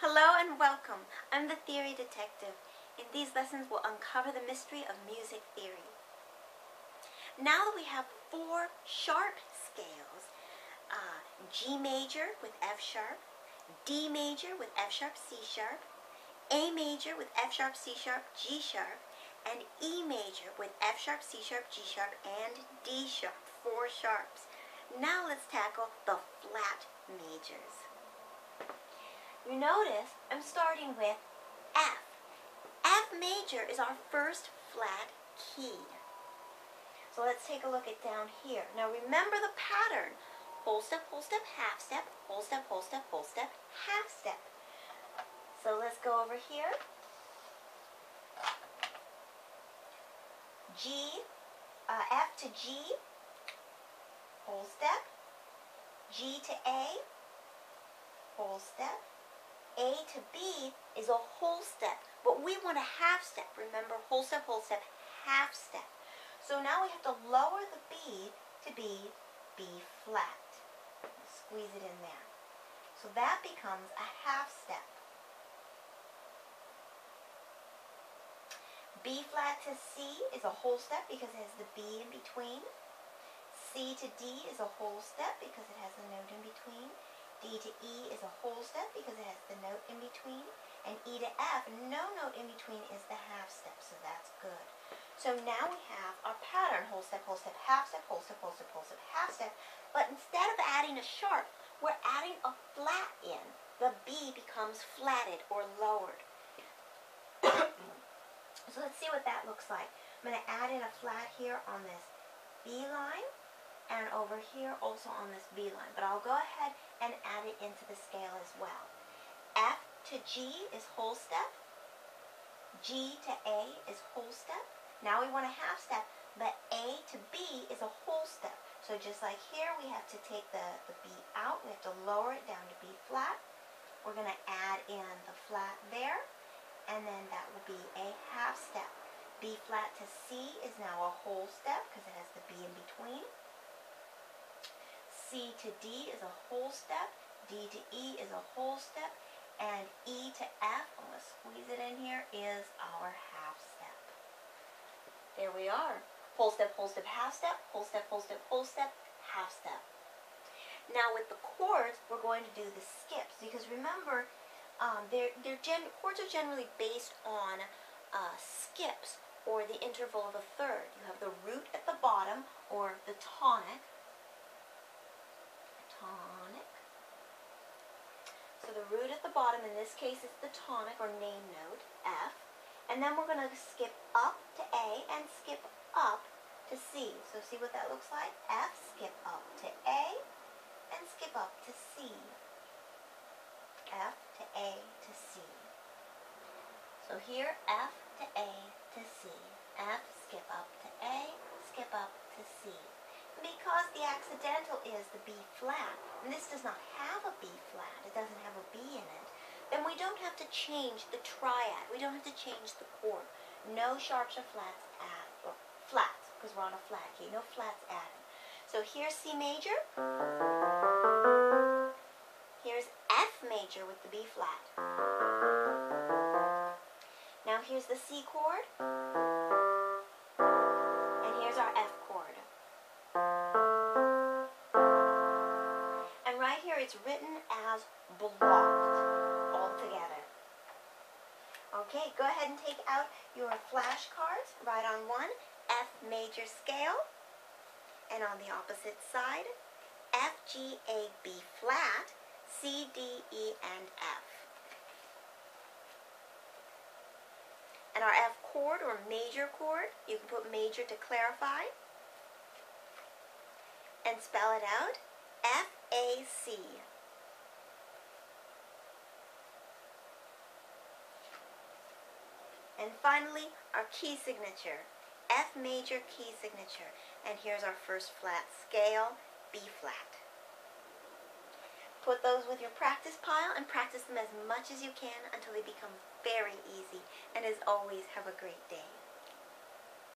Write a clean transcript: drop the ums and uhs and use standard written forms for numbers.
Hello and welcome. I'm the Theory Detective. In these lessons, we'll uncover the mystery of music theory. Now that we have 4 sharp scales, G major with F sharp, D major with F sharp, C sharp, A major with F sharp, C sharp, G sharp, and E major with F sharp, C sharp, G sharp, and D sharp. 4 sharps. Now let's tackle the flat majors. You notice I'm starting with F. F major is our first flat key. So let's take a look at down here. Now remember the pattern. Whole step, half step, whole step, half step. So let's go over here. F to G, whole step. G to A, whole step. A to B is a whole step, but we want a half step. Remember, whole step, half step. So now we have to lower the B to be B flat. Squeeze it in there. So that becomes a half step. B flat to C is a whole step because it has the B in between. C to D is a whole step because it has the note in between. D to E is a whole step because it has the note in between. And E to F, no note in between, is the half step, so that's good. So now we have our pattern, whole step, half step, whole step, half step. But instead of adding a sharp, we're adding a flat in. The B becomes flatted or lowered. So let's see what that looks like. I'm going to add in a flat here on this B line. And over here also on this B line. But I'll go ahead and add it into the scale as well. F to G is whole step. G to A is whole step. Now we want a half step, but A to B is a whole step. So just like here, we have to take the B out. We have to lower it down to B flat. We're going to add in the flat there, and then that will be a half step. B flat to C is now a whole step because it has the B in between. C to D is a whole step, D to E is a whole step, and E to F, I'm going to squeeze it in here, is our half step. There we are. Whole step, half step, whole step, half step. Now with the chords, we're going to do the skips, because remember, chords are generally based on skips, or the interval of a third. You have the root at the bottom, or the tonic. So the root at the bottom, in this case, is the tonic or name note, F. And then we're going to skip up to A and skip up to C. So see what that looks like? F, skip up to A, and skip up to C. F to A to C. So here, F to A to C. F, skip up to A, skip up to C. Because the accidental is the B flat, and this does not have a B flat, it doesn't have a B in it, then we don't have to change the triad. We don't have to change the chord. No sharps or flats added, or flats, because we're on a flat key. No flats added. So here's C major. Here's F major with the B flat. Now here's the C chord. And here's our F chord. And right here it's written as blocked all together. Okay, go ahead and take out your flashcards. Write on one, F major scale. And on the opposite side, F, G, A, B flat, C, D, E, and F. And our F chord, or major chord, you can put major to clarify. And spell it out, F-A-C. And finally, our key signature, F major key signature. And here's our first flat scale, B flat. Put those with your practice pile and practice them as much as you can until they become very easy. And as always, have a great day.